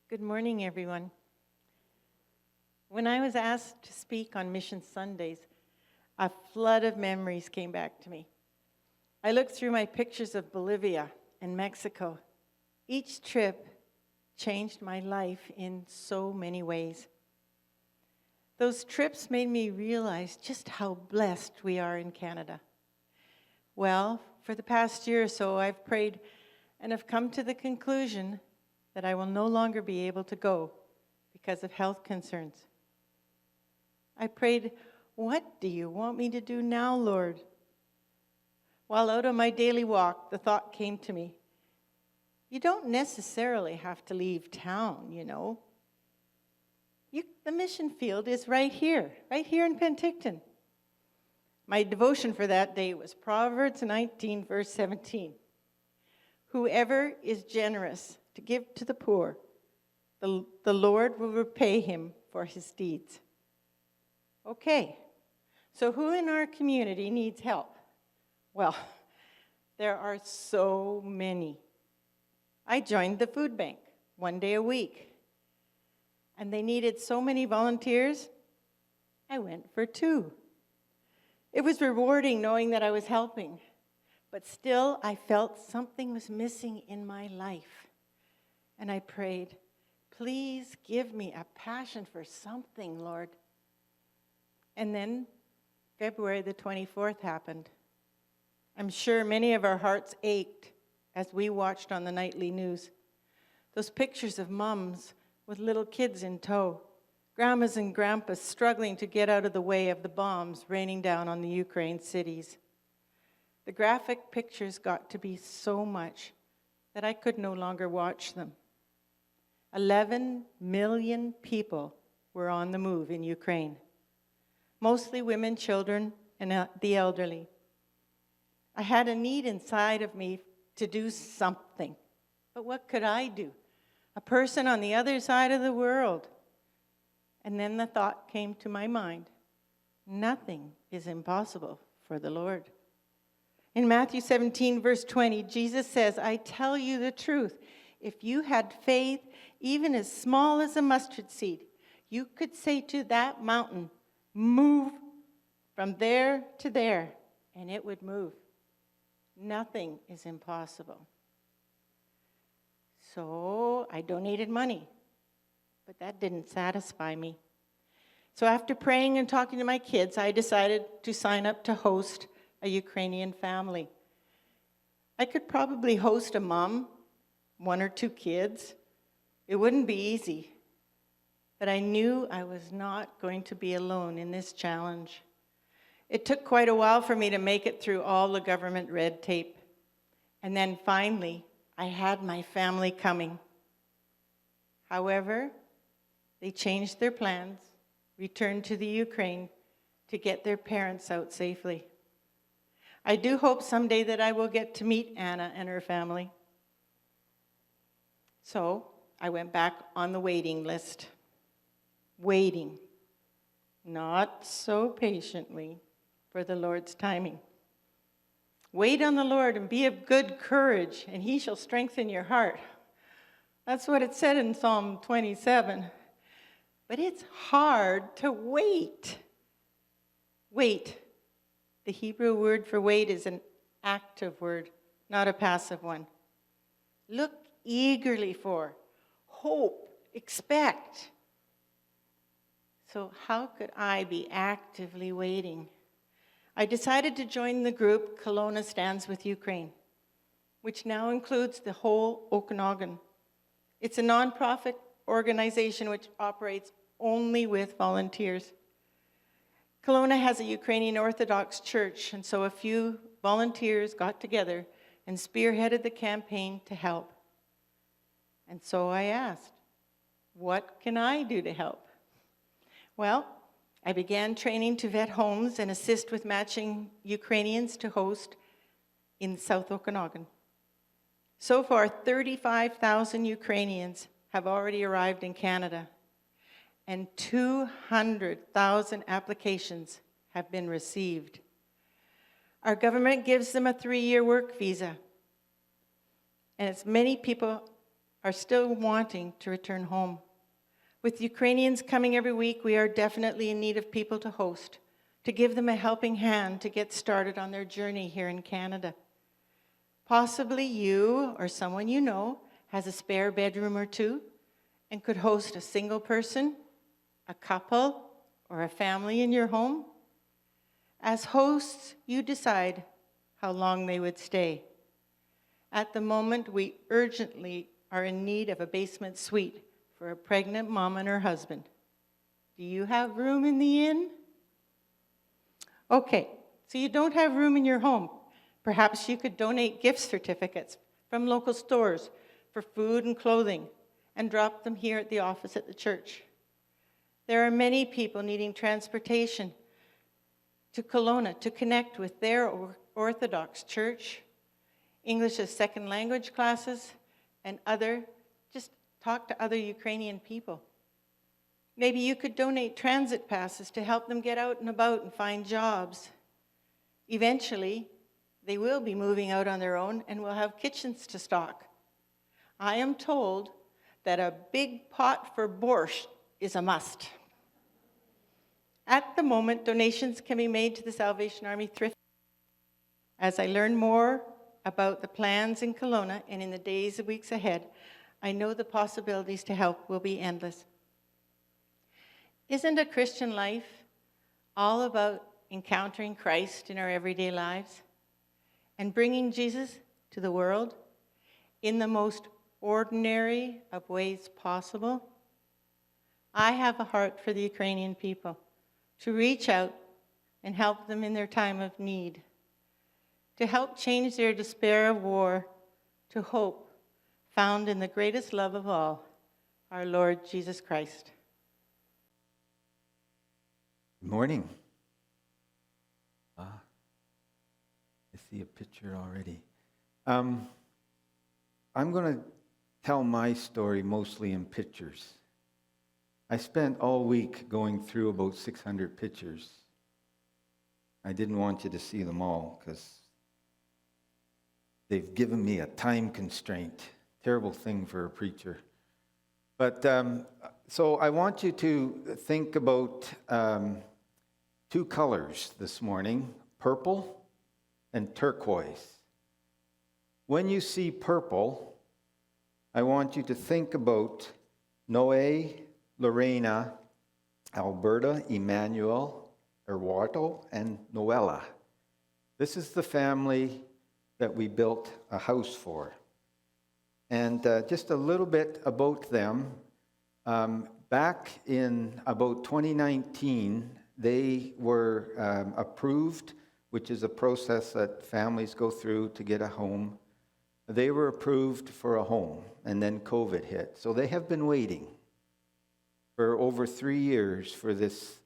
Good morning, everyone. When I was asked to speak on Mission Sundays, a flood of memories came back to me. I looked through my pictures of Bolivia and Mexico. Each trip changed my life in so many ways. Those trips made me realize just how blessed we are in Canada. Well, for the past year or so, I've prayed and have come to the conclusion that I will no longer be able to go because of health concerns. I prayed, "What do you want me to do now, Lord?" While out on my daily walk, the thought came to me, you don't necessarily have to leave town, you know. The mission field is right here in Penticton. My devotion for that day was Proverbs 19, verse 17. Whoever is generous to give to the poor, the Lord will repay him for his deeds. Okay, so who in our community needs help? Well, there are so many. I joined the food bank one day a week, and they needed so many volunteers, I went for 2. It was rewarding knowing that I was helping, but still I felt something was missing in my life. And I prayed, please give me a passion for something, Lord. And then February the 24th happened. I'm sure many of our hearts ached as we watched on the nightly news. Those pictures of mums with little kids in tow, grandmas and grandpas struggling to get out of the way of the bombs raining down on the Ukraine cities. The graphic pictures got to be so much that I could no longer watch them. 11 million people were on the move in Ukraine, mostly women, children, and the elderly. I had a need inside of me to do something, but what could I do? A person on the other side of the world. And then the thought came to my mind, nothing is impossible for the Lord. In Matthew 17, verse 20, Jesus says, I tell you the truth. If you had faith, even as small as a mustard seed, you could say to that mountain, move from there to there, and it would move. Nothing is impossible. So I donated money, but that didn't satisfy me. So after praying and talking to my kids, I decided to sign up to host a Ukrainian family. I could probably host a mom, 1 or 2 kids. It wouldn't be easy, but I knew I was not going to be alone in this challenge. It took quite a while for me to make it through all the government red tape. And then finally, I had my family coming. However, they changed their plans, returned to the Ukraine to get their parents out safely. I do hope someday that I will get to meet Anna and her family. So I went back on the waiting list. Waiting, not so patiently, for the Lord's timing. Wait on the Lord and be of good courage, and he shall strengthen your heart. That's what it said in Psalm 27. But it's hard to wait. Wait. The Hebrew word for wait is an active word, not a passive one. Look eagerly for, hope, expect. So how could I be actively waiting? I decided to join the group Kelowna Stands with Ukraine, which now includes the whole Okanagan. It's a nonprofit organization which operates only with volunteers. Kelowna has a Ukrainian Orthodox church, and so a few volunteers got together and spearheaded the campaign to help. And so I asked, what can I do to help? Well, I began training to vet homes and assist with matching Ukrainians to host in South Okanagan. So far, 35,000 Ukrainians have already arrived in Canada, and 200,000 applications have been received. Our government gives them a 3-year work visa, and as many people are still wanting to return home. With Ukrainians coming every week, we are definitely in need of people to host, to give them a helping hand to get started on their journey here in Canada. Possibly you or someone you know has a spare bedroom or two and could host a single person, a couple, or a family in your home. As hosts, you decide how long they would stay. At the moment, we urgently are in need of a basement suite for a pregnant mom and her husband. Do you have room in the inn? Okay, so you don't have room in your home. Perhaps you could donate gift certificates from local stores for food and clothing and drop them here at the office at the church. There are many people needing transportation to Kelowna to connect with their Orthodox church, English as second language classes, and just talk to other Ukrainian people. Maybe you could donate transit passes to help them get out and about and find jobs. Eventually, they will be moving out on their own and will have kitchens to stock. I am told that a big pot for borscht is a must. At the moment, donations can be made to the Salvation Army Thrift. As I learn more about the plans in Kelowna and in the days and weeks ahead, I know the possibilities to help will be endless. Isn't a Christian life all about encountering Christ in our everyday lives and bringing Jesus to the world in the most ordinary of ways possible? I have a heart for the Ukrainian people, to reach out and help them in their time of need, to help change their despair of war to hope found in the greatest love of all, our Lord Jesus Christ. Good morning. I see a picture already. I'm going to tell my story mostly in pictures. I spent all week going through about 600 pictures. I didn't want you to see them all because they've given me a time constraint. Terrible thing for a preacher. But so I want you to think about two colors this morning, purple and turquoise. When you see purple, I want you to think about Noe, Lorena, Alberta, Emmanuel, Eduardo, and Noella. This is the family that we built a house for. And just a little bit about them. Back in about 2019, they were approved, which is a process that families go through to get a home. They were approved for a home, and then COVID hit. So they have been waiting for over 3 years for this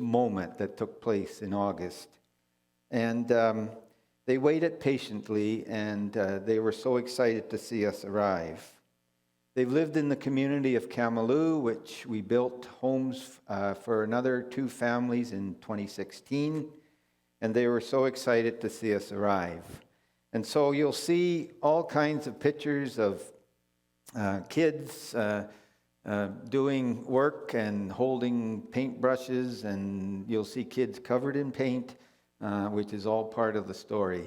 moment that took place in August. And they waited patiently, and they were so excited to see us arrive. They've lived in the community of Kamloops, which we built homes for another 2 families in 2016, and they were so excited to see us arrive. And so you'll see all kinds of pictures of kids doing work and holding paintbrushes, and you'll see kids covered in paint, which is all part of the story.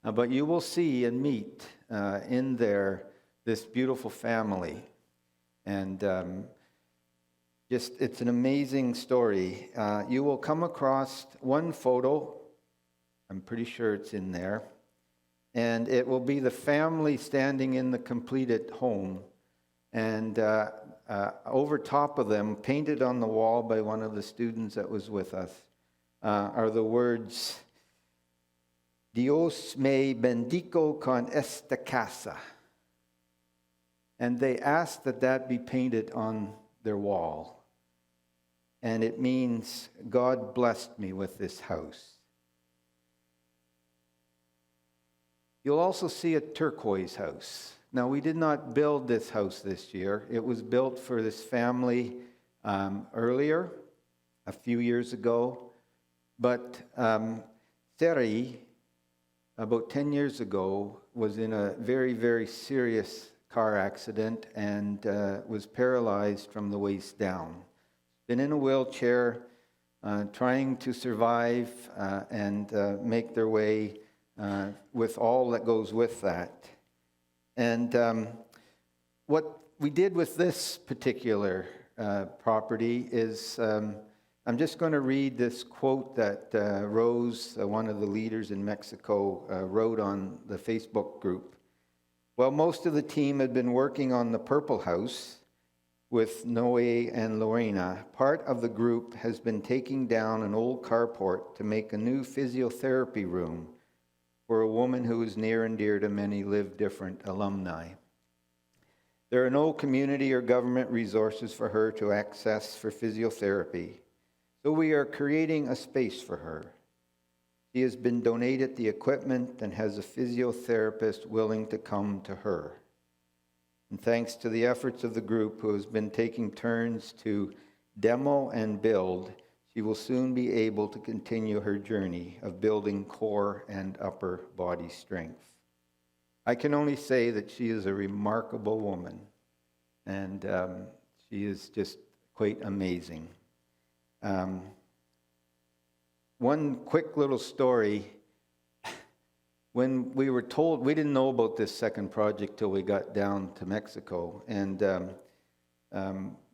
But you will see and meet in there this beautiful family. And it's an amazing story. You will come across one photo, I'm pretty sure it's in there, and it will be the family standing in the completed home. And over top of them, painted on the wall by one of the students that was with us, are the words, Dios me bendico con esta casa. And they asked that be painted on their wall. And it means, God blessed me with this house. You'll also see a turquoise house. Now, we did not build this house this year. It was built for this family earlier, a few years ago. But Seri, about 10 years ago, was in a very, very serious car accident and was paralyzed from the waist down. Been in a wheelchair, trying to survive and make their way with all that goes with that. And what we did with this particular property is, I'm just going to read this quote that Rose, one of the leaders in Mexico, wrote on the Facebook group. Well, most of the team had been working on the Purple House with Noe and Lorena. Part of the group has been taking down an old carport to make a new physiotherapy room for a woman who is near and dear to many Live Different alumni. There are no community or government resources for her to access for physiotherapy, so we are creating a space for her. She has been donated the equipment and has a physiotherapist willing to come to her. And thanks to the efforts of the group who has been taking turns to demo and build, she will soon be able to continue her journey of building core and upper body strength. I can only say that she is a remarkable woman, and she is just quite amazing. One quick little story. When we were told, we didn't know about this second project till we got down to Mexico, and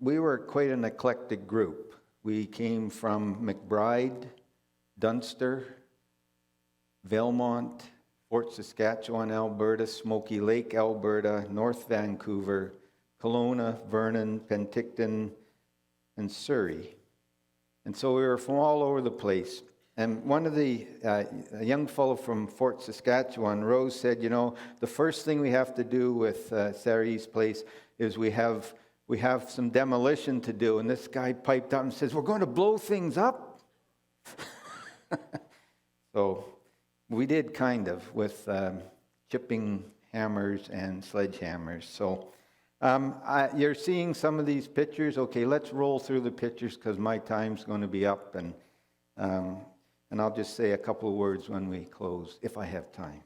we were quite an eclectic group. We came from McBride, Dunster, Valemount, Fort Saskatchewan, Alberta, Smoky Lake, Alberta, North Vancouver, Kelowna, Vernon, Penticton, and Surrey. And so we were from all over the place. And one of a young fellow from Fort Saskatchewan, Rose, said, you know, the first thing we have to do with Sarah's place is we have some demolition to do. And this guy piped up and says, we're going to blow things up? So we did kind of with chipping hammers and sledgehammers. So you're seeing some of these pictures. Okay, let's roll through the pictures because my time's going to be up. And I'll just say a couple of words when we close, if I have time.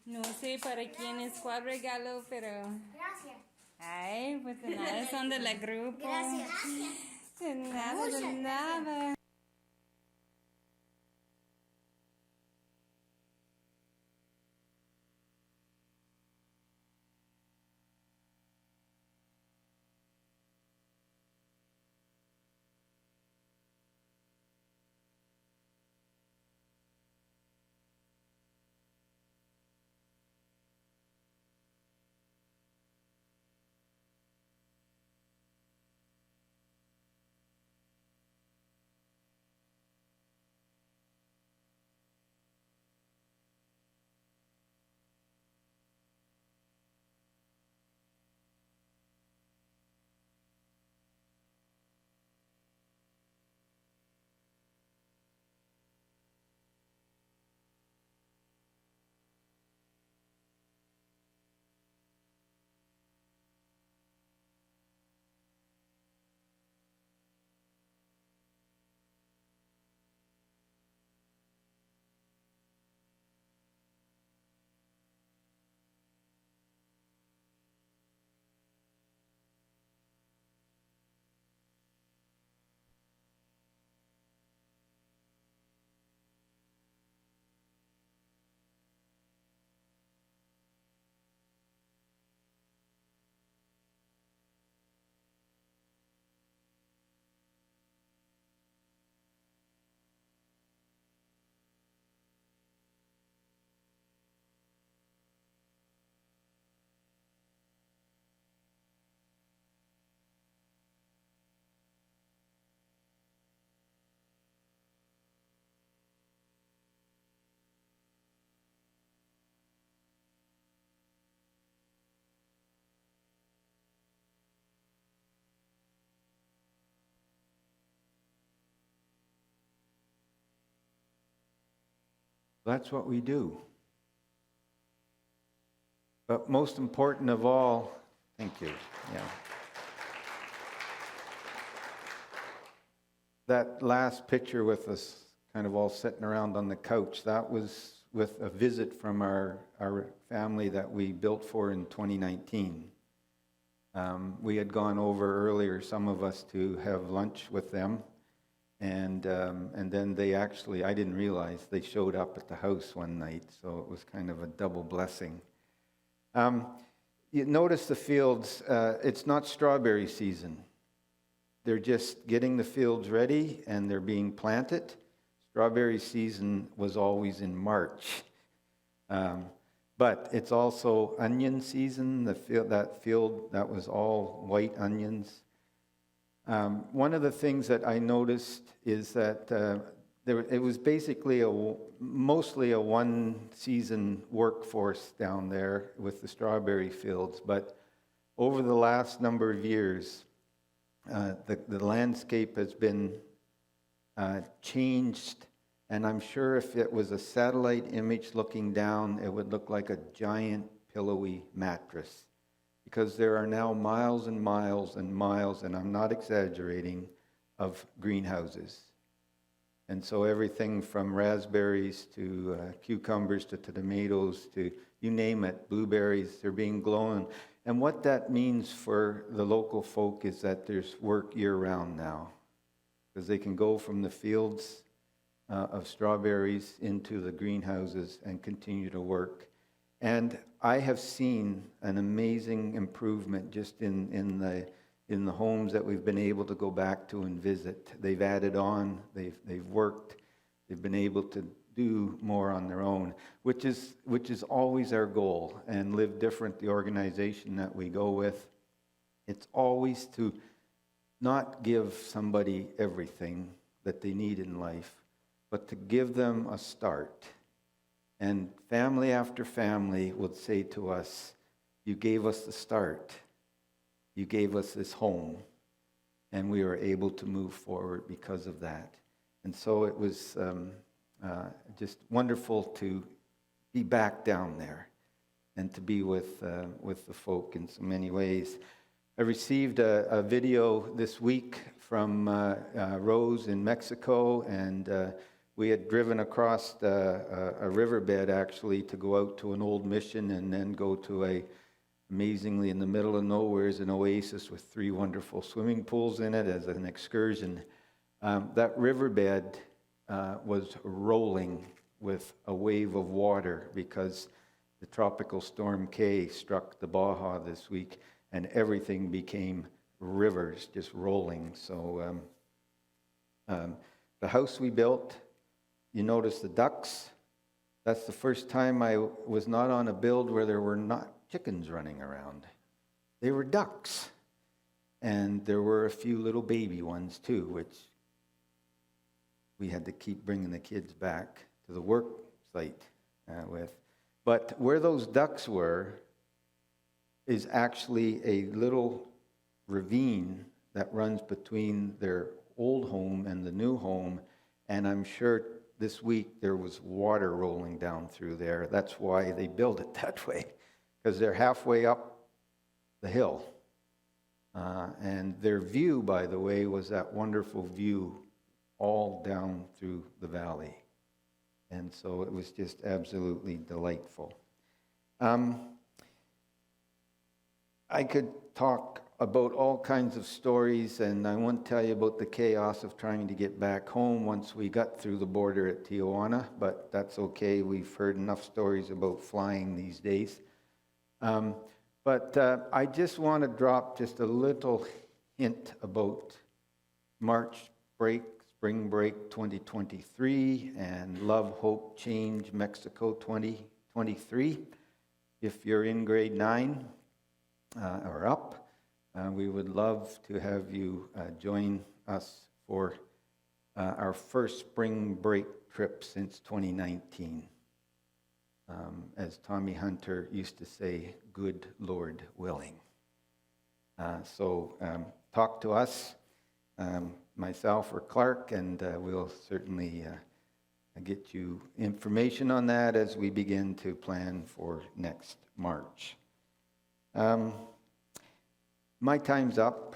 No sé para quién es cuál regalo, pero... Gracias. Ay, pues de nada, son de la grupo. Gracias. De nada, Muchas de nada. That's what we do. But most important of all, thank you. Yeah. That last picture with us kind of all sitting around on the couch, that was with a visit from our family that we built for in 2019. We had gone over earlier, some of us, to have lunch with them. And then they actually, I didn't realize, they showed up at the house one night. So it was kind of a double blessing. You notice the fields, it's not strawberry season. They're just getting the fields ready and they're being planted. Strawberry season was always in March. But it's also onion season. That field, that was all white onions. One of the things that I noticed is that it was basically mostly a one-season workforce down there with the strawberry fields. But over the last number of years, the landscape has been changed, and I'm sure if it was a satellite image looking down, it would look like a giant pillowy mattress, because there are now miles and miles and miles, and I'm not exaggerating, of greenhouses. And so everything from raspberries to cucumbers to tomatoes to you name it, blueberries, they're being grown. And what that means for the local folk is that there's work year-round now, because they can go from the fields of strawberries into the greenhouses and continue to work. And I have seen an amazing improvement just in the homes that we've been able to go back to and visit. They've added on, they've worked, they've been able to do more on their own, which is always our goal. And Live Different, the organization that we go with, it's always to not give somebody everything that they need in life, but to give them a start. And family after family would say to us, you gave us the start. You gave us this home. And we were able to move forward because of that. And so it was just wonderful to be back down there and to be with the folk in so many ways. I received a video this week from Rose in Mexico, and we had driven across a riverbed actually to go out to an old mission and then go to amazingly in the middle of nowhere is an oasis with 3 wonderful swimming pools in it as an excursion. That riverbed was rolling with a wave of water because the tropical storm K struck the Baja this week, and everything became rivers just rolling. So the house we built, you notice the ducks. That's the first time I was not on a build where there were not chickens running around. They were ducks. And there were a few little baby ones too, which we had to keep bringing the kids back to the work site with. But where those ducks were is actually a little ravine that runs between their old home and the new home. And I'm sure this week there was water rolling down through there. That's why they built it that way, because they're halfway up the hill. And their view, by the way, was that wonderful view all down through the valley. And so it was just absolutely delightful. I could talk about all kinds of stories, and I won't tell you about the chaos of trying to get back home once we got through the border at Tijuana, but that's okay. We've heard enough stories about flying these days. But I just want to drop just a little hint about March break, Spring Break 2023, and Love, Hope, Change Mexico 2023. If you're in grade 9 or up, we would love to have you join us for our first spring break trip since 2019. As Tommy Hunter used to say, good Lord willing. So talk to us, myself or Clark, and we'll certainly get you information on that as we begin to plan for next March. My time's up,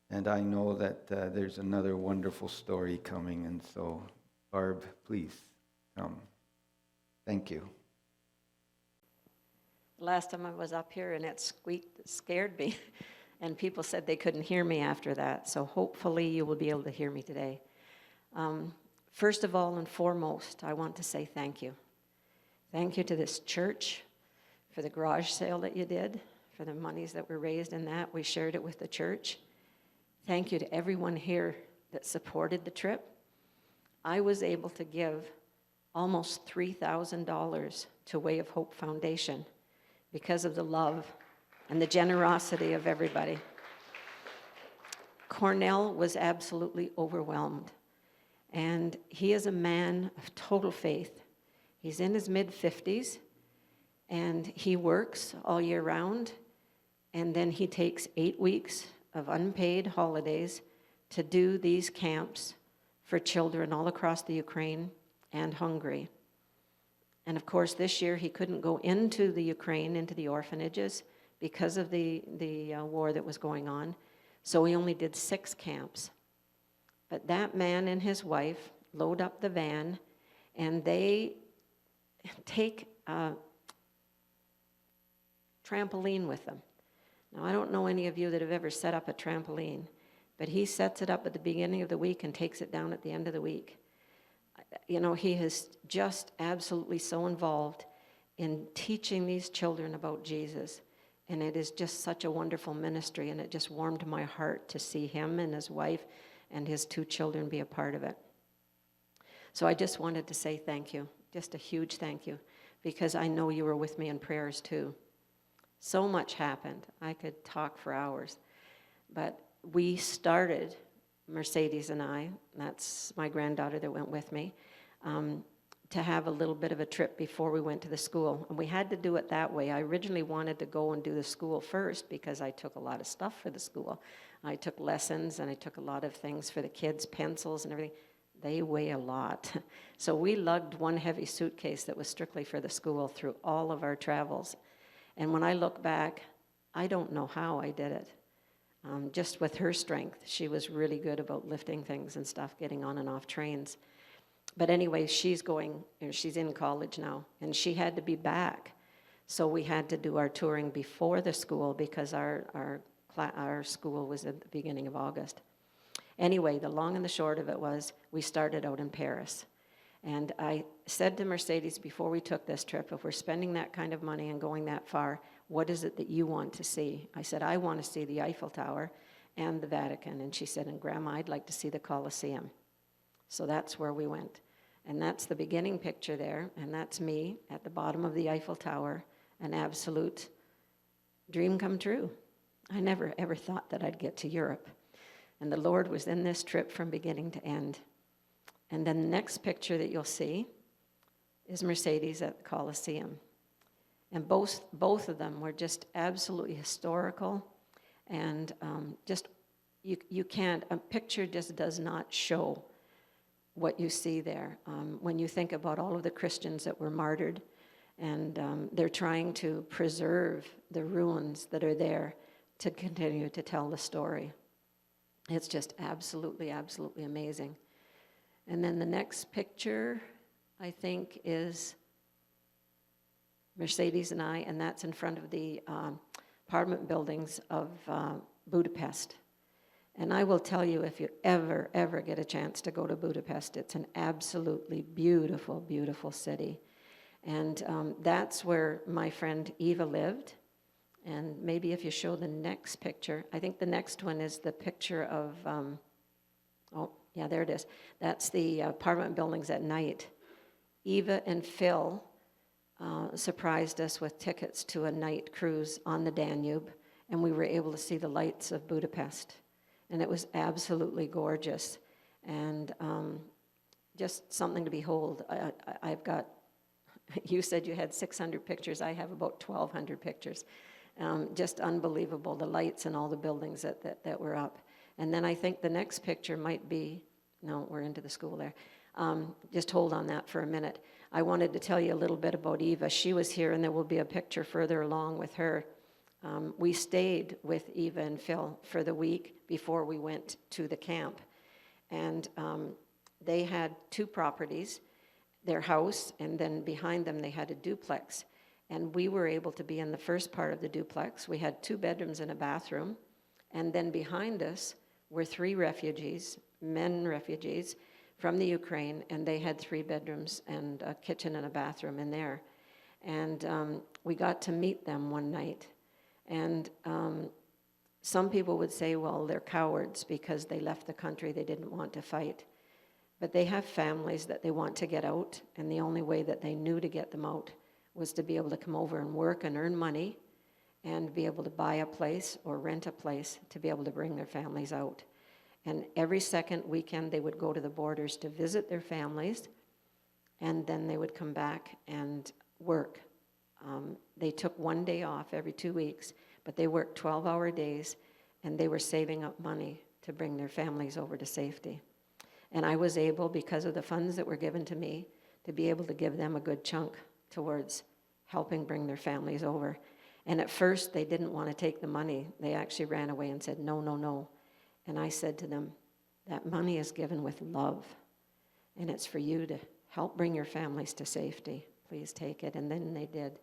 and I know that there's another wonderful story coming, and so Barb, please come. Thank you. Last time I was up here and it squeaked, it scared me. And people said they couldn't hear me after that. So hopefully you will be able to hear me today. First of all and foremost, I want to say thank you. Thank you to this church for the garage sale that you did, for the monies that were raised in that. We shared it with the church. Thank you to everyone here that supported the trip. I was able to give almost $3,000 to Way of Hope Foundation because of the love and the generosity of everybody. Cornell was absolutely overwhelmed, and he is a man of total faith. He's in his mid-50s, and he works all year round, and then he takes 8 weeks of unpaid holidays to do these camps for children all across the Ukraine and Hungary. And of course, this year he couldn't go into the Ukraine, into the orphanages, because of the war that was going on. So he only did 6 camps. But that man and his wife load up the van, and they take a trampoline with them. Now, I don't know any of you that have ever set up a trampoline, but he sets it up at the beginning of the week and takes it down at the end of the week. You know, he is just absolutely so involved in teaching these children about Jesus. And it is just such a wonderful ministry, and it just warmed my heart to see him and his wife and his 2 children be a part of it. So I just wanted to say thank you, just a huge thank you, because I know you were with me in prayers too. So much happened. I could talk for hours. But we started, Mercedes and I, that's my granddaughter that went with me, to have a little bit of a trip before we went to the school. And we had to do it that way. I originally wanted to go and do the school first because I took a lot of stuff for the school. I took lessons and I took a lot of things for the kids, pencils and everything. They weigh a lot. So we lugged one heavy suitcase that was strictly for the school through all of our travels. And when I look back, I don't know how I did it. Just with her strength, she was really good about lifting things and stuff, getting on and off trains. But anyway, she's in college now, and she had to be back. So we had to do our touring before the school because our school was at the beginning of August. Anyway, the long and the short of it was we started out in Paris. And I said to Mercedes before we took this trip, if we're spending that kind of money and going that far, what is it that you want to see? I said, I want to see the Eiffel Tower and the Vatican. And she said, and Grandma, I'd like to see the Colosseum. So that's where we went. And that's the beginning picture there, and that's me at the bottom of the Eiffel Tower, an absolute dream come true. I never, ever thought that I'd get to Europe. And the Lord was in this trip from beginning to end. And then the next picture that you'll see is Mercedes at the Colosseum. And both of them were just absolutely historical, and you can't, a picture just does not show what you see there. When you think about all of the Christians that were martyred, and they're trying to preserve the ruins that are there to continue to tell the story. It's just absolutely, absolutely amazing. And then the next picture, I think, is Mercedes and I, and that's in front of the apartment buildings of Budapest. And I will tell you, if you ever get a chance to go to Budapest, it's an absolutely beautiful, beautiful city. And that's where my friend Eva lived. And maybe if you show the next picture, I think the next one is the picture of, oh, yeah, there it is. That's the apartment buildings at night. Eva and Phil surprised us with tickets to a night cruise on the Danube, and we were able to see the lights of Budapest. And it was absolutely gorgeous, and just something to behold. I've got, you said you had 600 pictures. I have about 1,200 pictures. Just unbelievable, the lights and all the buildings that were up. And then I think the next picture might be, no, we're into the school there. Just hold on that for a minute. I wanted to tell you a little bit about Eva. She was here, and there will be a picture further along with her. We stayed with Eva and Phil for the week before we went to the camp. And they had 2 properties, their house, and then behind them they had a duplex. And we were able to be in the first part of the duplex. We had 2 bedrooms and a bathroom. And then behind us were 3 refugees, men refugees, from the Ukraine, and they had 3 bedrooms and a kitchen and a bathroom in there. And we got to meet them one night. And some people would say, well, they're cowards because they left the country, they didn't want to fight. But they have families that they want to get out, and the only way that they knew to get them out was to be able to come over and work and earn money and be able to buy a place or rent a place to be able to bring their families out. And every second weekend, they would go to the borders to visit their families, and then they would come back and work. They took 1 day off every 2 weeks, but they worked 12-hour days, and they were saving up money to bring their families over to safety. And I was able, because of the funds that were given to me, to be able to give them a good chunk towards helping bring their families over. And at first, they didn't want to take the money. They actually ran away and said, no, no, no. And I said to them, that money is given with love, and it's for you to help bring your families to safety. Please take it. And then they did.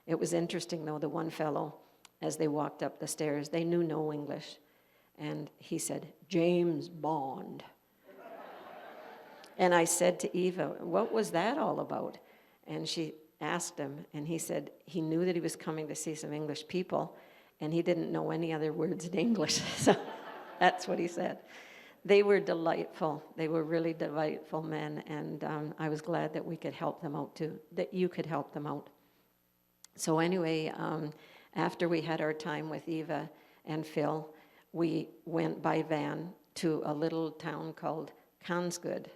It was interesting, though, the one fellow, as they walked up the stairs, they knew no English, and he said, James Bond. And I said to Eva, what was that all about? And she asked him, and he said he knew that he was coming to see some English people, and he didn't know any other words in English. So that's what he said. They were delightful. They were really delightful men, and I was glad that we could help them out too, that you could help them out. So anyway, after we had our time with Eva and Phil, we went by van to a little town called Kansgoed.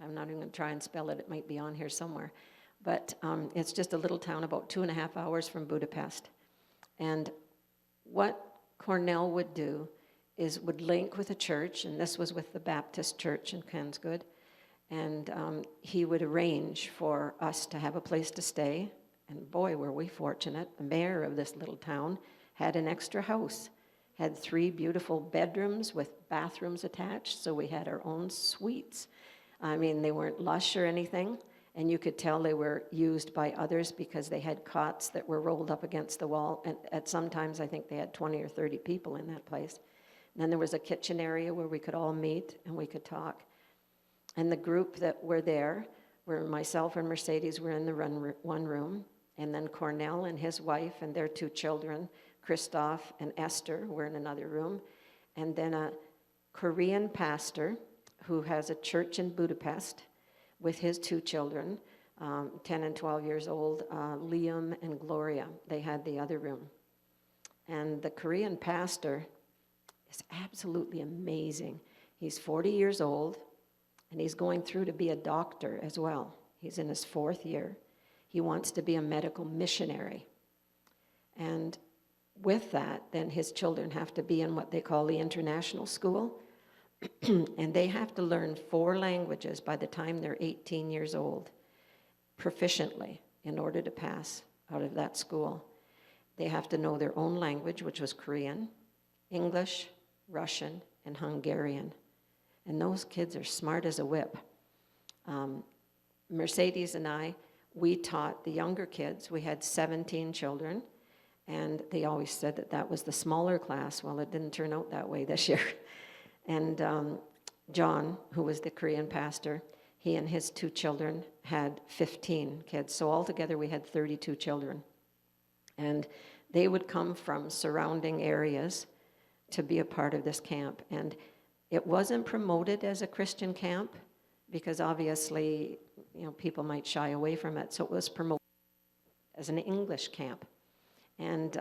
I'm not even going to try and spell it. It might be on here somewhere. But it's just a little town about 2.5 hours from Budapest. And what Cornell would do is would link with a church, and this was with the Baptist church in Kansgoed, and he would arrange for us to have a place to stay. And boy, were we fortunate. The mayor of this little town had an extra house, had 3 beautiful bedrooms with bathrooms attached, so we had our own suites. I mean, they weren't lush or anything, and you could tell they were used by others because they had cots that were rolled up against the wall, and at sometimes I think they had 20 or 30 people in that place. And then there was a kitchen area where we could all meet and we could talk. And the group that were there were myself and Mercedes were in the one room, and then Cornell and his wife and their 2 children, Christoph and Esther, were in another room, and then a Korean pastor who has a church in Budapest with his 2 children, 10 and 12 years old, Liam and Gloria. They had the other room. And the Korean pastor is absolutely amazing. He's 40 years old, and he's going through to be a doctor as well. He's in his 4th year. He wants to be a medical missionary. And with that, then his children have to be in what they call the international school, and they have to learn 4 languages by the time they're 18 years old, proficiently, in order to pass out of that school. They have to know their own language, which was Korean, English, Russian, and Hungarian. And those kids are smart as a whip. Mercedes and I, we taught the younger kids. We had 17 children, and they always said that that was the smaller class. Well, it didn't turn out that way this year. And John, who was the Korean pastor, he and his 2 children had 15 kids. So altogether, we had 32 children. And they would come from surrounding areas to be a part of this camp. And it wasn't promoted as a Christian camp because obviously, you know, people might shy away from it. So it was promoted as an English camp. And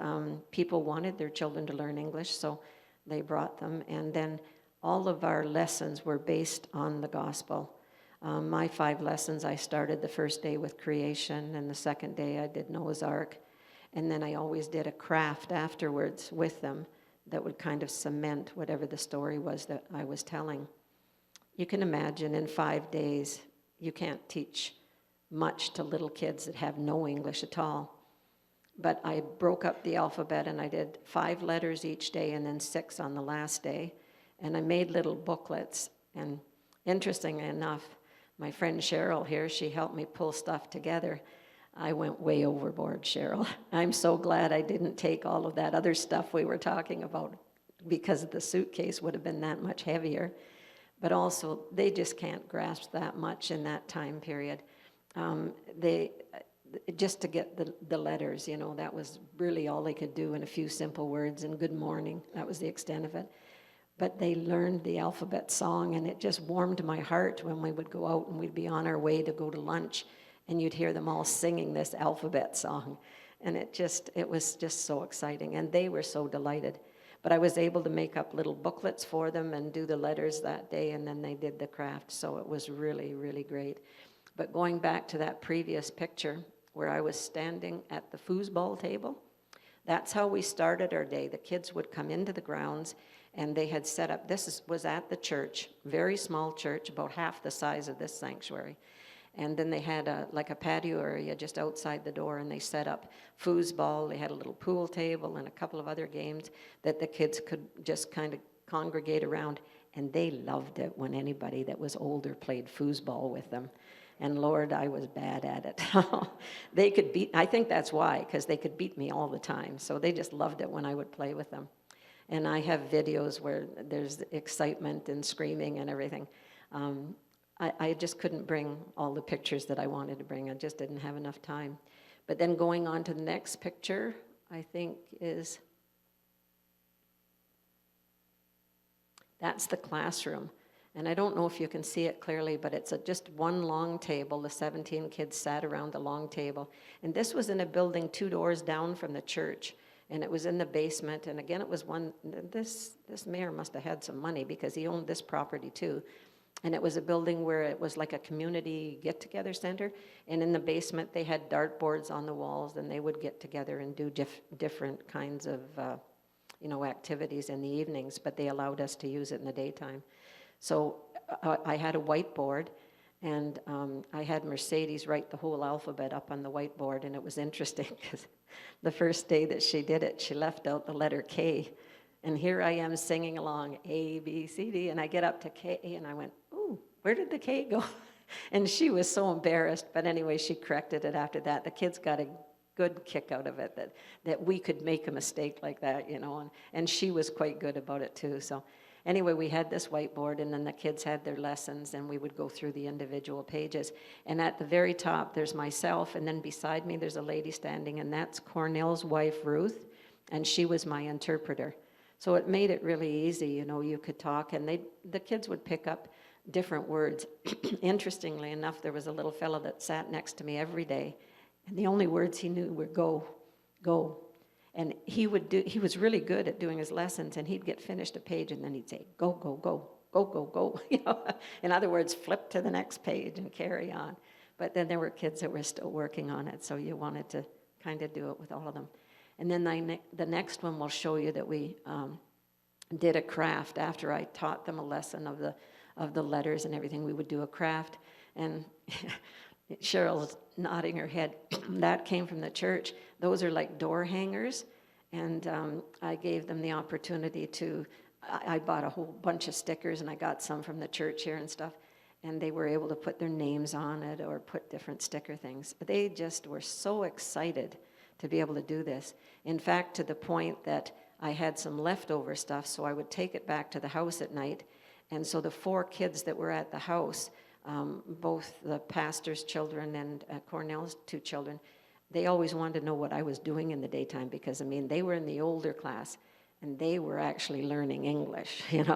people wanted their children to learn English, so they brought them. And then all of our lessons were based on the gospel. My 5 lessons, I started the first day with creation, and the second day I did Noah's Ark. And then I always did a craft afterwards with them that would kind of cement whatever the story was that I was telling. you can imagine in 5 days, you can't teach much to little kids that have no English at all. But I broke up the alphabet and I did 5 letters each day and then 6 on the last day. And I made little booklets. And interestingly enough, my friend Cheryl here, she helped me pull stuff together. I went way overboard, Cheryl. I'm so glad I didn't take all of that other stuff we were talking about, because the suitcase would have been that much heavier. But also, they just can't grasp that much in that time period. Just to get the letters, you know, that was really all they could do in a few simple words, and good morning, that was the extent of it. But they learned the alphabet song, and it just warmed my heart when we would go out and we'd be on our way to go to lunch, and you'd hear them all singing this alphabet song. And it was just so exciting, and they were so delighted. But I was able to make up little booklets for them and do the letters that day, and then they did the craft, so it was really, really great. But going back to that previous picture where I was standing at the foosball table, that's how we started our day. The kids would come into the grounds, and they had set up, was at the church, very small church, about half the size of this sanctuary. And then they had a patio area just outside the door, and they set up foosball. They had a little pool table and a couple of other games that the kids could just kind of congregate around. And they loved it when anybody that was older played foosball with them. And Lord, I was bad at it. They could I think that's why, because they could beat me all the time. So they just loved it when I would play with them. And I have videos where there's excitement and screaming and everything. I just couldn't bring all the pictures that I wanted to bring. I just didn't have enough time. But then going on to the next picture, I think that's the classroom. And I don't know if you can see it clearly, but it's just one long table. The 17 kids sat around the long table. And this was in a building 2 doors down from the church. And it was in the basement. And again, it was this mayor must have had some money, because he owned this property too. And it was a building where it was like a community get-together center. And in the basement, they had dartboards on the walls, and they would get together and do different kinds of activities in the evenings, but they allowed us to use it in the daytime. So I had a whiteboard, and I had Mercedes write the whole alphabet up on the whiteboard, and it was interesting because the first day that she did it, she left out the letter K. And here I am singing along, A, B, C, D, and I get up to K, and I went, ooh, where did the K go? And she was so embarrassed, but anyway, she corrected it after that. The kids got a good kick out of it, that we could make a mistake like that, and she was quite good about it too. So anyway, we had this whiteboard, and then the kids had their lessons, and we would go through the individual pages. And at the very top, there's myself, and then beside me, there's a lady standing, and that's Cornell's wife, Ruth, and she was my interpreter. So it made it really easy, you could talk, and the kids would pick up different words. Interestingly enough, there was a little fellow that sat next to me every day, and the only words he knew were go, go. And he was really good at doing his lessons, and he'd get finished a page, and then he'd say, go, go, go, go, go, go. In other words, flip to the next page and carry on. But then there were kids that were still working on it, so you wanted to kind of do it with all of them. And then the next one will show you that we did a craft after I taught them a lesson of the letters and everything. We would do a craft, and Cheryl's nodding her head. That came from the church. Those are like door hangers, and I gave them the opportunity to. I bought a whole bunch of stickers, and I got some from the church here and stuff, and they were able to put their names on it or put different sticker things. They just were so excited to be able to do this. In fact, to the point that I had some leftover stuff, so I would take it back to the house at night. And so the 4 kids that were at the house, both the pastor's children and Cornell's 2 children, they always wanted to know what I was doing in the daytime, because, they were in the older class, and they were actually learning English, and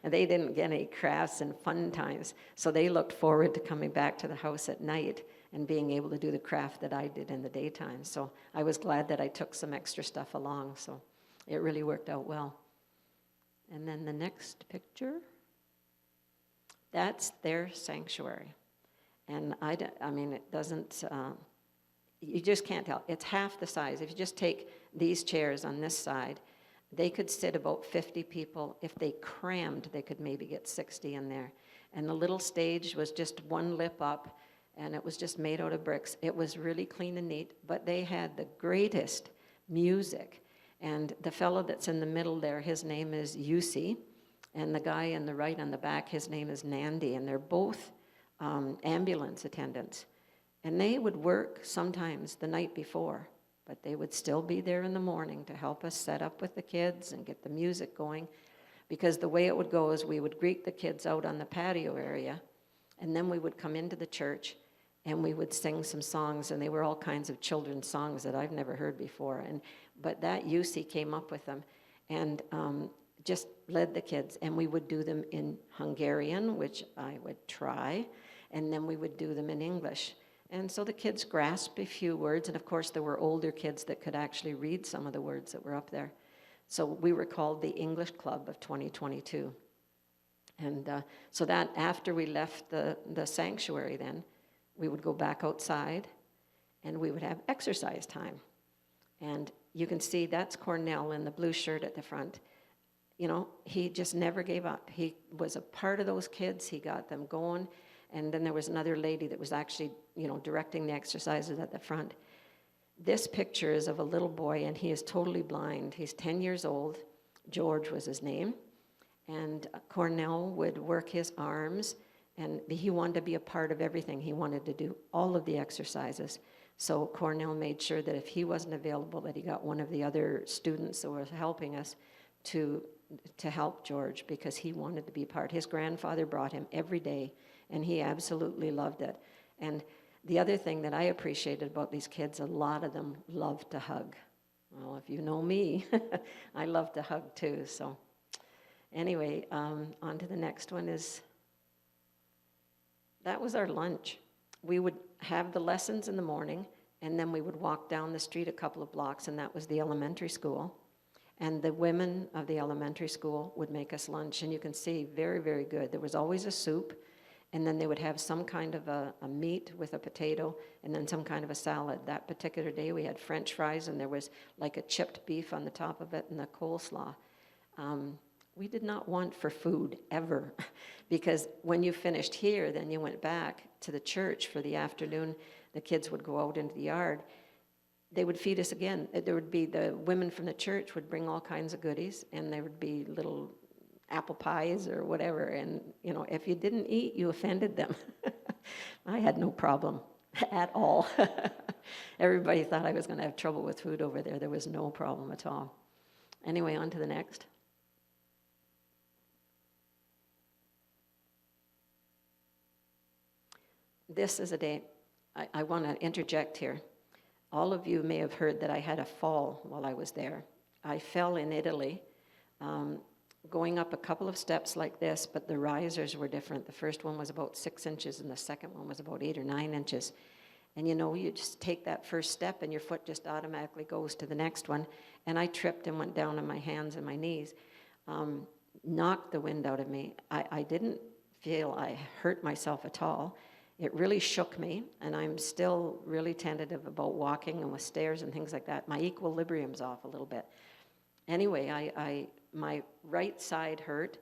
they didn't get any crafts and fun times. So they looked forward to coming back to the house at night and being able to do the craft that I did in the daytime. So I was glad that I took some extra stuff along, so it really worked out well. And then the next picture, that's their sanctuary. And it doesn't, you just can't tell. It's half the size. If you just take these chairs on this side, They could sit about 50 people. If they crammed, they could maybe get 60 in there. And the little stage was just one lip up, and it was just made out of bricks. It was really clean and neat, but they had the greatest music. And the fellow that's in the middle there, his name is Yusi, and the guy in the right on the back, his name is Nandi, and they're both ambulance attendants. And they would work sometimes the night before, but they would still be there in the morning to help us set up with the kids and get the music going. Because the way it would go is we would greet the kids out on the patio area, and then we would come into the church and we would sing some songs, and they were all kinds of children's songs that I've never heard before. But that Yusi came up with them and just led the kids, and we would do them in Hungarian, which I would try, and then we would do them in English. And so the kids grasped a few words, and of course there were older kids that could actually read some of the words that were up there. So we were called the English Club of 2022. And so that after we left the sanctuary then, we would go back outside and we would have exercise time. And you can see that's Cornell in the blue shirt at the front. You know, he just never gave up. He was a part of those kids. He got them going. And then there was another lady that was actually, you know, directing the exercises at the front. This picture is of a little boy, and he is totally blind. He's 10 years old. George was his name. And Cornell would work his arms, and he wanted to be a part of everything. He wanted to do all of the exercises. So Cornell made sure that if he wasn't available, that he got one of the other students that was helping us to help George, because he wanted to be part. His grandfather brought him every day, and he absolutely loved it. And the other thing that I appreciated about these kids, a lot of them love to hug. Well, if you know me, I love to hug too. So anyway, on to the next one is, that was our lunch. We would have the lessons in the morning, and then we would walk down the street a couple of blocks, and that was the elementary school. And the women of the elementary school would make us lunch, and you can see, very, very good. There was always a soup, and then they would have some kind of a meat with a potato, and then some kind of a salad. That particular day we had French fries, and there was like a chipped beef on the top of it and the coleslaw. We did not want for food, ever, because when you finished here, then you went back to the church for the afternoon. The kids would go out into the yard. They would feed us again. There would be the women from the church would bring all kinds of goodies, and there would be little apple pies or whatever, and you know, if you didn't eat, you offended them. I had no problem at all. Everybody thought I was going to have trouble with food over there. There was no problem at all. Anyway, on to the next. This is a day, I want to interject here. All of you may have heard that I had a fall while I was there. I fell in Italy, going up a couple of steps like this, but the risers were different. The first one was about 6 inches, and the second one was about 8 or 9 inches. And you know, you just take that first step, and your foot just automatically goes to the next one. And I tripped and went down on my hands and my knees, knocked the wind out of me. I didn't feel I hurt myself at all. It really shook me, and I'm still really tentative about walking and with stairs and things like that. My equilibrium's off a little bit. Anyway, my right side hurt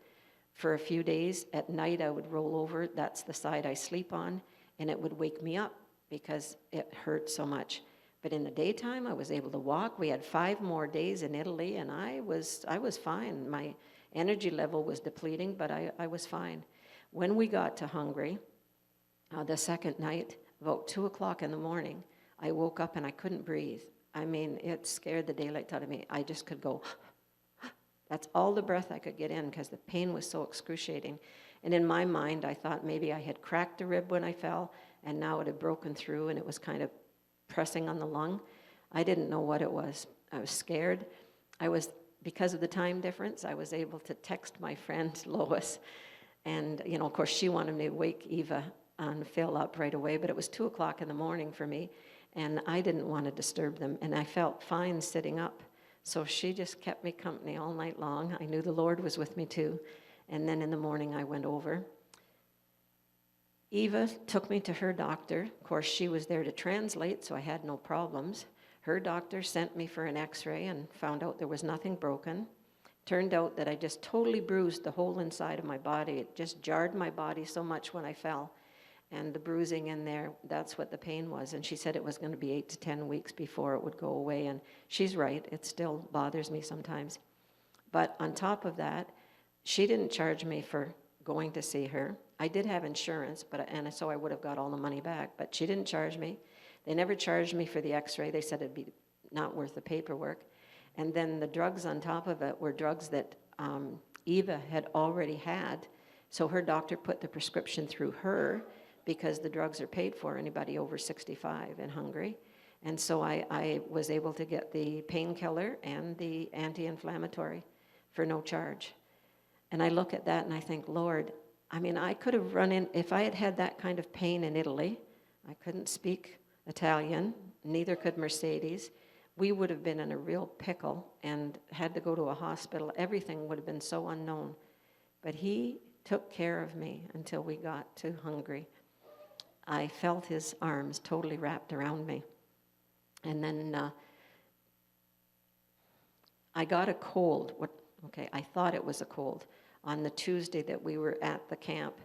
for a few days. At night, I would roll over. That's the side I sleep on, and it would wake me up because it hurt so much. But in the daytime, I was able to walk. We had 5 more days in Italy, and I was fine. My energy level was depleting, but I was fine. When we got to Hungary, the second night, about 2 o'clock in the morning, I woke up and I couldn't breathe. I mean, it scared the daylight out of me. I just could go, that's all the breath I could get in because the pain was so excruciating. And in my mind, I thought maybe I had cracked a rib when I fell, and now it had broken through and it was kind of pressing on the lung. I didn't know what it was. I was scared. Because of the time difference, I was able to text my friend Lois. And, you know, of course, she wanted me to wake Eva and Phil up right away, but it was 2 o'clock in the morning for me, and I didn't want to disturb them, and I felt fine sitting up. So she just kept me company all night long. I knew the Lord was with me too. And then in the morning I went over. Eva took me to her doctor. Of course, she was there to translate, so I had no problems. Her doctor sent me for an x-ray and found out there was nothing broken. Turned out that I just totally bruised the whole inside of my body. It just jarred my body so much when I fell. And the bruising in there, that's what the pain was. And she said it was going to be 8 to 10 weeks before it would go away. And she's right, it still bothers me sometimes. But on top of that, she didn't charge me for going to see her. I did have insurance, and so I would have got all the money back, but she didn't charge me. They never charged me for the x-ray. They said it'd be not worth the paperwork. And then the drugs on top of it were drugs that Eva had already had. So her doctor put the prescription through her because the drugs are paid for anybody over 65 in Hungary. And so I was able to get the painkiller and the anti-inflammatory for no charge. And I look at that and I think, Lord, I mean, I could have run in, if I had had that kind of pain in Italy, I couldn't speak Italian, neither could Mercedes. We would have been in a real pickle and had to go to a hospital. Everything would have been so unknown. But he took care of me until we got to Hungary. I felt his arms totally wrapped around me. And then I got a cold. I thought it was a cold on the Tuesday that we were at the camp.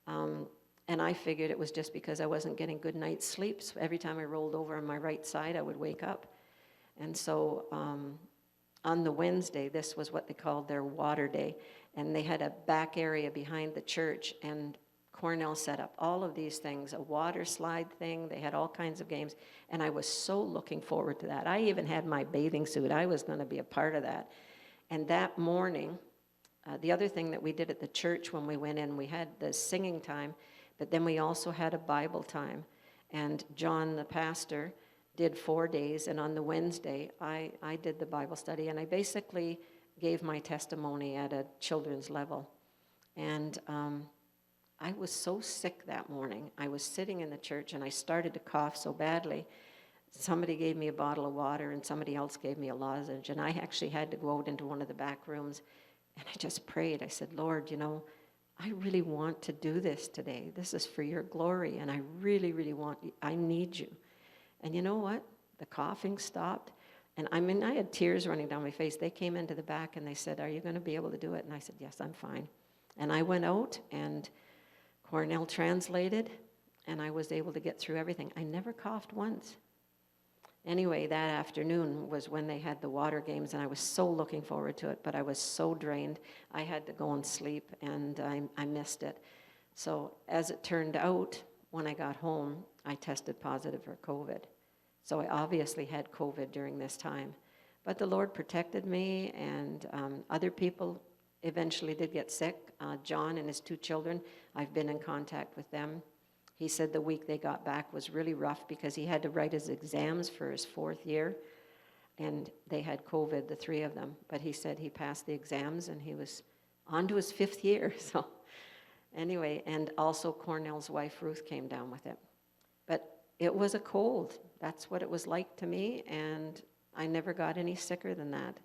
And I figured it was just because I wasn't getting good night's sleep. So every time I rolled over on my right side, I would wake up. And so on the Wednesday, this was what they called their water day. And they had a back area behind the church, and Cornell set up all of these things, a water slide thing. They had all kinds of games. And I was so looking forward to that. I even had my bathing suit. I was going to be a part of that. And that morning, the other thing that we did at the church when we went in, we had the singing time, but then we also had a Bible time. And John, the pastor, did 4 days, and on the Wednesday, I did the Bible study, and I basically gave my testimony at a children's level. And I was so sick that morning. I was sitting in the church, and I started to cough so badly. Somebody gave me a bottle of water, and somebody else gave me a lozenge, and I actually had to go out into one of the back rooms, and I just prayed. I said, Lord, you know, I really want to do this today. This is for your glory, and I really, really I need you. And you know what? The coughing stopped. And I mean, I had tears running down my face. They came into the back and they said, are you going to be able to do it? And I said, yes, I'm fine. And I went out and Cornell translated and I was able to get through everything. I never coughed once. Anyway, that afternoon was when they had the water games and I was so looking forward to it, but I was so drained. I had to go and sleep and I missed it. So as it turned out, when I got home, I tested positive for COVID. So I obviously had COVID during this time. But the Lord protected me, and other people eventually did get sick. John and his 2 children, I've been in contact with them. He said the week they got back was really rough because he had to write his exams for his 4th year, and they had COVID, the 3 of them. But he said he passed the exams, and he was on to his 5th year, so... Anyway, and also Cornell's wife, Ruth, came down with it. But it was a cold. That's what it was like to me, and I never got any sicker than that.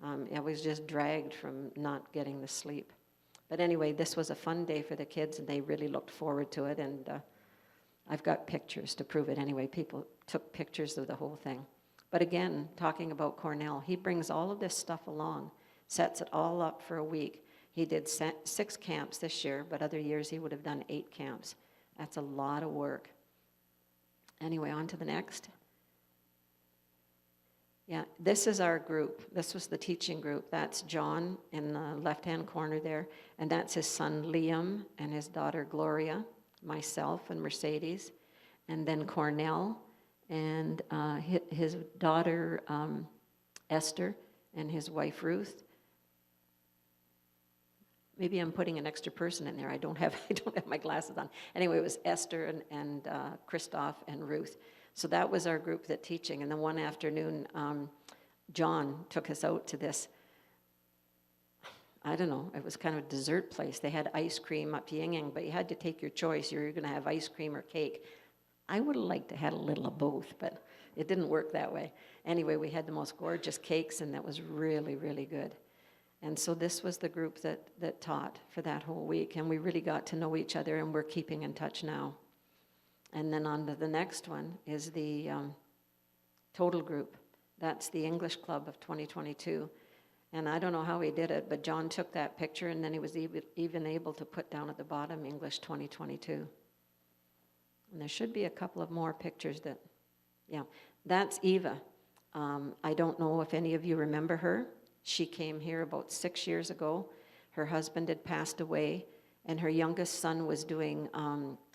I was just dragged from not getting the sleep. But anyway, this was a fun day for the kids, and they really looked forward to it, and I've got pictures to prove it anyway. People took pictures of the whole thing. But again, talking about Cornell, he brings all of this stuff along, sets it all up for a week. He did 6 camps this year, but other years he would have done 8 camps. That's a lot of work. Anyway, on to the next. Yeah, this is our group. This was the teaching group. That's John in the left-hand corner there, and that's his son Liam and his daughter Gloria, myself and Mercedes, and then Cornell and his daughter Esther and his wife Ruth. Maybe I'm putting an extra person in there. I don't have my glasses on. Anyway, it was Esther and Christoph and Ruth. So that was our group that teaching. And then one afternoon, John took us out to this, I don't know, it was kind of a dessert place. They had ice cream up Yinging, but you had to take your choice. You were going to have ice cream or cake. I would have liked to have a little of both, but it didn't work that way. Anyway, we had the most gorgeous cakes, and that was really, really good. And so this was the group that taught for that whole week, and we really got to know each other, and we're keeping in touch now. And then on to the next one is the total group. That's the English Club of 2022. And I don't know how he did it, but John took that picture, and then he was even able to put down at the bottom English 2022. And there should be a couple of more pictures that, yeah, that's Eva. I don't know if any of you remember her. She came here about 6 years ago. Her husband had passed away, and her youngest son was doing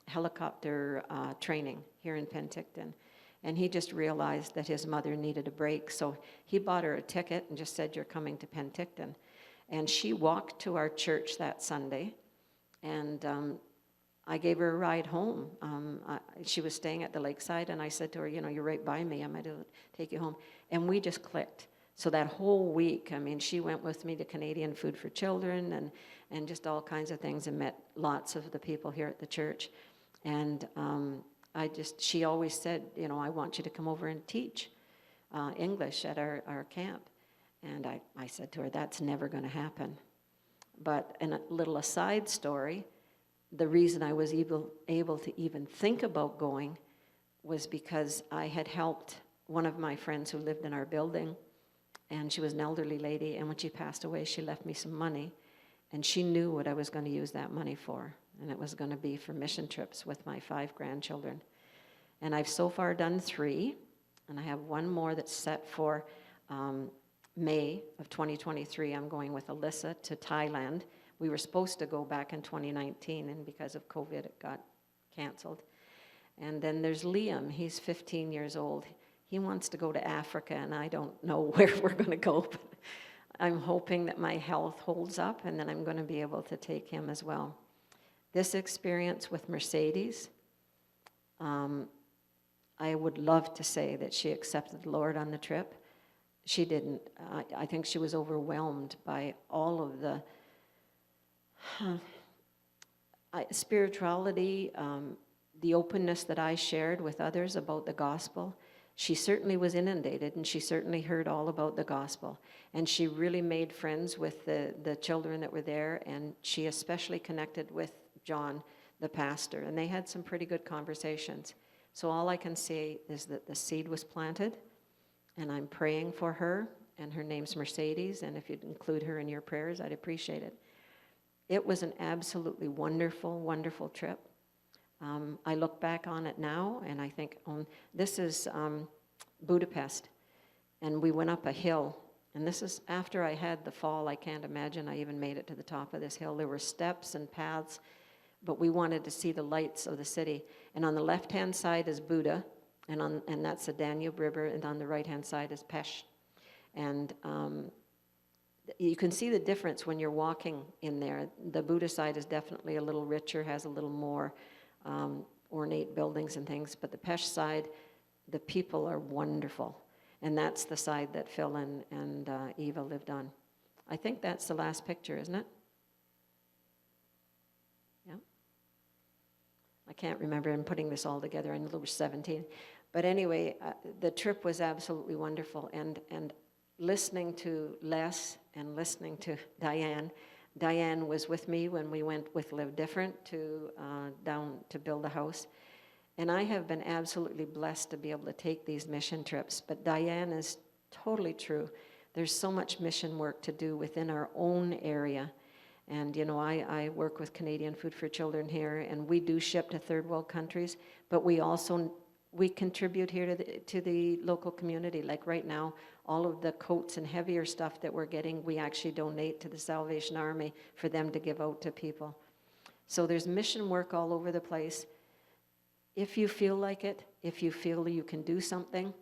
helicopter training here in Penticton. And he just realized that his mother needed a break. So he bought her a ticket and just said, "You're coming to Penticton." And she walked to our church that Sunday, and I gave her a ride home. She was staying at the lakeside, and I said to her, "You know, you're right by me. I might take you home." And we just clicked. So that whole week, I mean, she went with me to Canadian Food for Children and just all kinds of things, and met lots of the people here at the church. And she always said, you know, "I want you to come over and teach English at our camp." And I said to her, "That's never going to happen." But in a little aside story, the reason I was able to even think about going was because I had helped one of my friends who lived in our building, and she was an elderly lady, and when she passed away, she left me some money, and she knew what I was going to use that money for, and it was going to be for mission trips with my 5 grandchildren. And I've so far done 3, and I have one more that's set for May of 2023. I'm going with Alyssa to Thailand. We were supposed to go back in 2019, and because of COVID, it got canceled. And then there's Liam. He's 15 years old. He wants to go to Africa, and I don't know where we're going to go, but I'm hoping that my health holds up, and then I'm going to be able to take him as well. This experience with Mercedes, I would love to say that she accepted the Lord on the trip. She didn't. I think she was overwhelmed by all of the spirituality, the openness that I shared with others about the gospel. She certainly was inundated, and she certainly heard all about the gospel. And she really made friends with the children that were there, and she especially connected with John, the pastor, and they had some pretty good conversations. So all I can say is that the seed was planted, and I'm praying for her, and her name's Mercedes, and if you'd include her in your prayers, I'd appreciate it. It was an absolutely wonderful, wonderful trip. I look back on it now, and I think, this is Budapest, and we went up a hill, and this is after I had the fall. I can't imagine I even made it to the top of this hill. There were steps and paths, but we wanted to see the lights of the city. And on the left-hand side is Buda, and that's the Danube River, and on the right-hand side is Pest. And you can see the difference when you're walking in there. The Buda side is definitely a little richer, has a little more ornate buildings and things, but the Pest side, the people are wonderful. And that's the side that Phil and Eva lived on. I think that's the last picture, isn't it? Yeah. I can't remember. I'm putting this all together. I know there were 17. But anyway, the trip was absolutely wonderful. And listening to Les and listening to Diane. Diane was with me when we went with Live Different down to build a house. And I have been absolutely blessed to be able to take these mission trips. But Diane is totally true. There's so much mission work to do within our own area. And, you know, I work with Canadian Food for Children here, and we do ship to third world countries, but we contribute here to the local community. Like right now, all of the coats and heavier stuff that we're getting, we actually donate to the Salvation Army for them to give out to people. So there's mission work all over the place. If you feel like it, if you feel you can do something,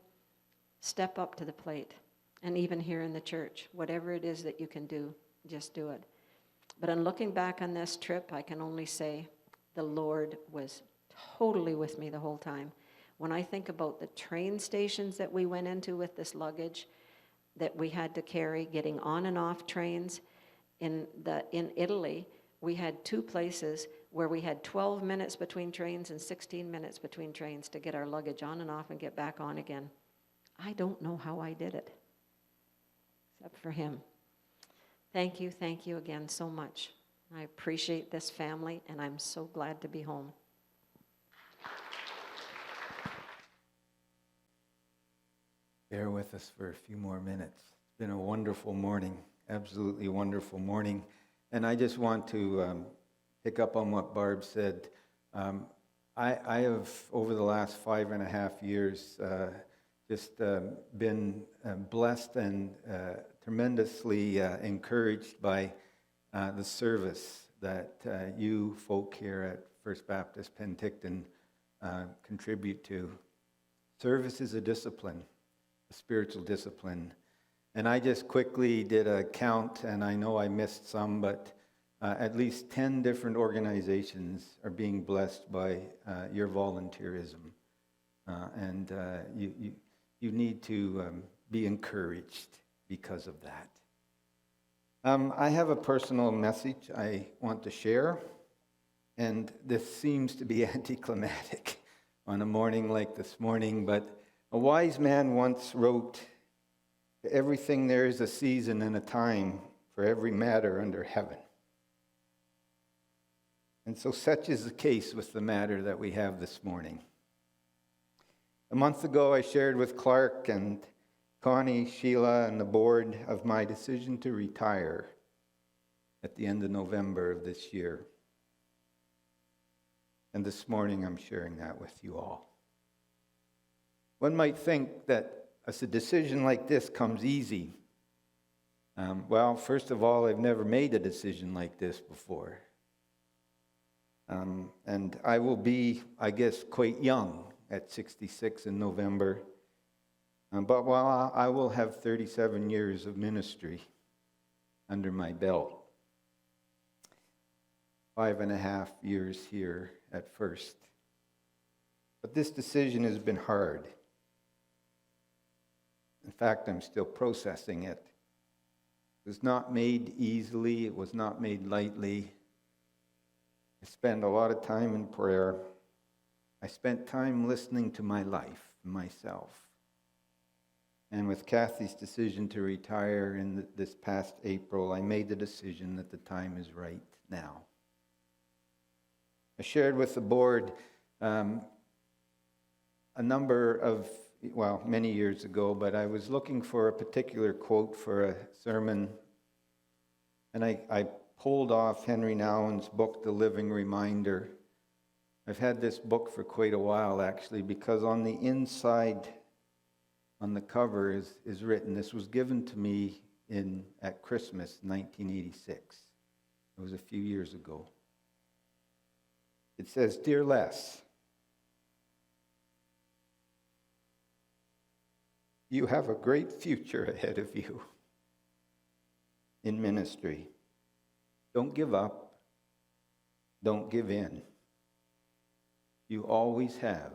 step up to the plate. And even here in the church, whatever it is that you can do, just do it. But in looking back on this trip, I can only say the Lord was totally with me the whole time. When I think about the train stations that we went into with this luggage that we had to carry, getting on and off trains, in Italy, we had 2 places where we had 12 minutes between trains and 16 minutes between trains to get our luggage on and off and get back on again. I don't know how I did it, except for him. Thank you again so much. I appreciate this family, and I'm so glad to be home. Bear with us for a few more minutes. It's been a wonderful morning. absolutely wonderful morning. And I just want to pick up on what Barb said. I have, over the last 5.5 years, just been blessed and tremendously encouraged by the service that you folk here at First Baptist Penticton contribute to. Service is a discipline, a spiritual discipline. And I just quickly did a count, and I know I missed some, but at least 10 different organizations are being blessed by your volunteerism. And you need to be encouraged because of that. I have a personal message I want to share, and this seems to be anticlimactic on a morning like this morning, but a wise man once wrote, "To everything there is a season and a time for every matter under heaven." And so such is the case with the matter that we have this morning. A month ago, I shared with Clark and Connie, Sheila, and the board of my decision to retire at the end of November of this year. And this morning, I'm sharing that with you all. One might think that a decision like this comes easy. Well, first of all, I've never made a decision like this before. And I will be, I guess, quite young at 66 in November. But while I will have 37 years of ministry under my belt, 5.5 years here at First. But this decision has been hard. In fact, I'm still processing it. It was not made easily. It was not made lightly. I spent a lot of time in prayer. I spent time listening to my life, myself. And with Kathy's decision to retire in this past April, I made the decision that the time is right now. I shared with the board a number of, many years ago, but I was looking for a particular quote for a sermon, and I pulled off Henry Nouwen's book, The Living Reminder. I've had this book for quite a while, actually, because on the inside, on the cover is written, this was given to me at Christmas 1986. It was a few years ago. It says, "Dear Les, you have a great future ahead of you in ministry. Don't give up. Don't give in. You always have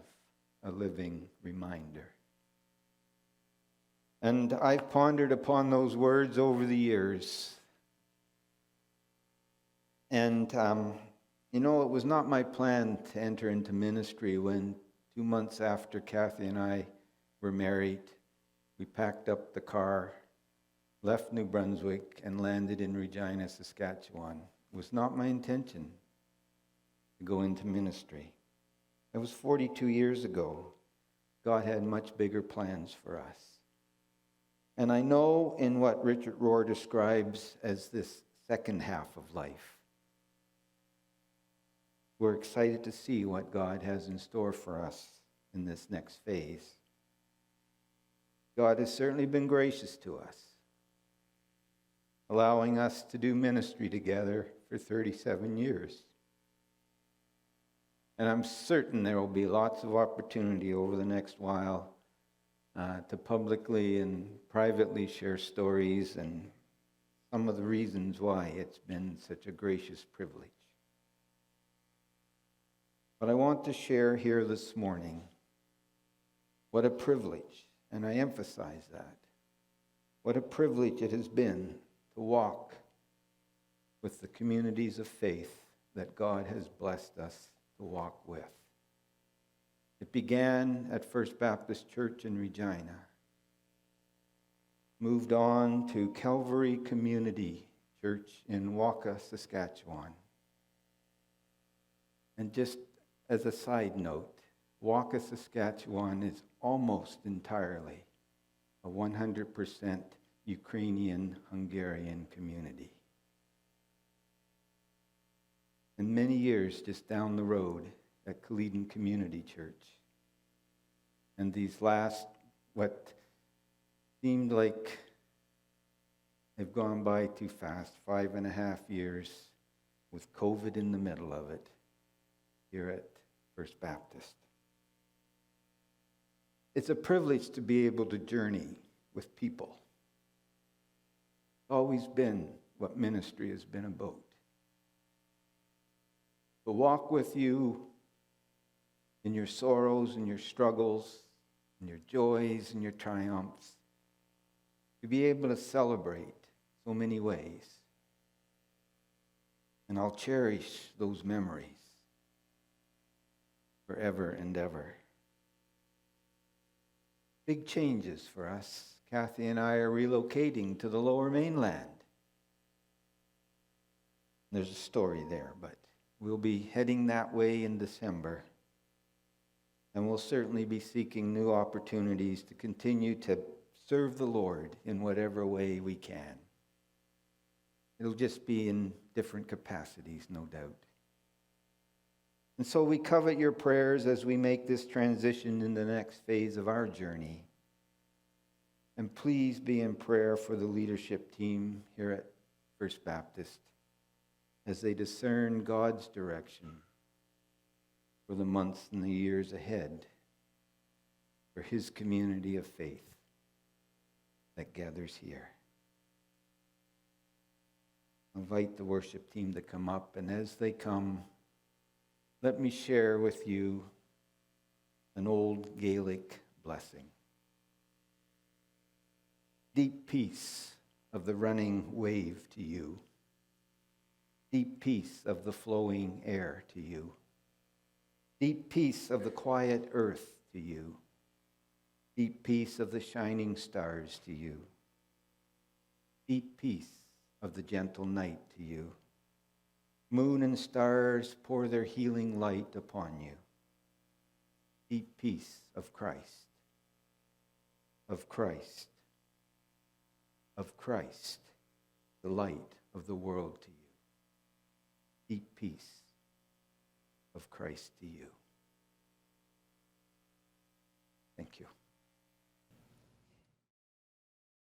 a living reminder." And I've pondered upon those words over the years. And, it was not my plan to enter into ministry when 2 months after Kathy and I were married, we packed up the car, left New Brunswick, and landed in Regina, Saskatchewan. It was not my intention to go into ministry. It was 42 years ago. God had much bigger plans for us. And I know in what Richard Rohr describes as this second half of life, we're excited to see what God has in store for us in this next phase. God has certainly been gracious to us, allowing us to do ministry together for 37 years. And I'm certain there will be lots of opportunity over the next while to publicly and privately share stories and some of the reasons why it's been such a gracious privilege. But I want to share here this morning what a privilege, and I emphasize that, what a privilege it has been to walk with the communities of faith that God has blessed us to walk with. It began at First Baptist Church in Regina, moved on to Calvary Community Church in Waka, Saskatchewan. And just as a side note, Waka, Saskatchewan is almost entirely a 100% Ukrainian-Hungarian community. And many years just down the road at Kaleden Community Church. And these last, what seemed like they've gone by too fast, 5.5 years with COVID in the middle of it here at First Baptist. It's a privilege to be able to journey with people. It's always been what ministry has been about. To walk with you in your sorrows and your struggles, and your joys and your triumphs. To be able to celebrate so many ways. And I'll cherish those memories forever and ever. Big changes for us. Kathy and I are relocating to the Lower Mainland. There's a story there, but we'll be heading that way in December. And we'll certainly be seeking new opportunities to continue to serve the Lord in whatever way we can. It'll just be in different capacities, no doubt. And so we covet your prayers as we make this transition in the next phase of our journey. And please be in prayer for the leadership team here at First Baptist as they discern God's direction for the months and the years ahead for His community of faith that gathers here. I invite the worship team to come up, and as they come, let me share with you an old Gaelic blessing. Deep peace of the running wave to you. Deep peace of the flowing air to you. Deep peace of the quiet earth to you. Deep peace of the shining stars to you. Deep peace of the gentle night to you. Moon and stars pour their healing light upon you. Deep peace of Christ. Of Christ. Of Christ, the light of the world to you. Deep peace of Christ to you. Thank you.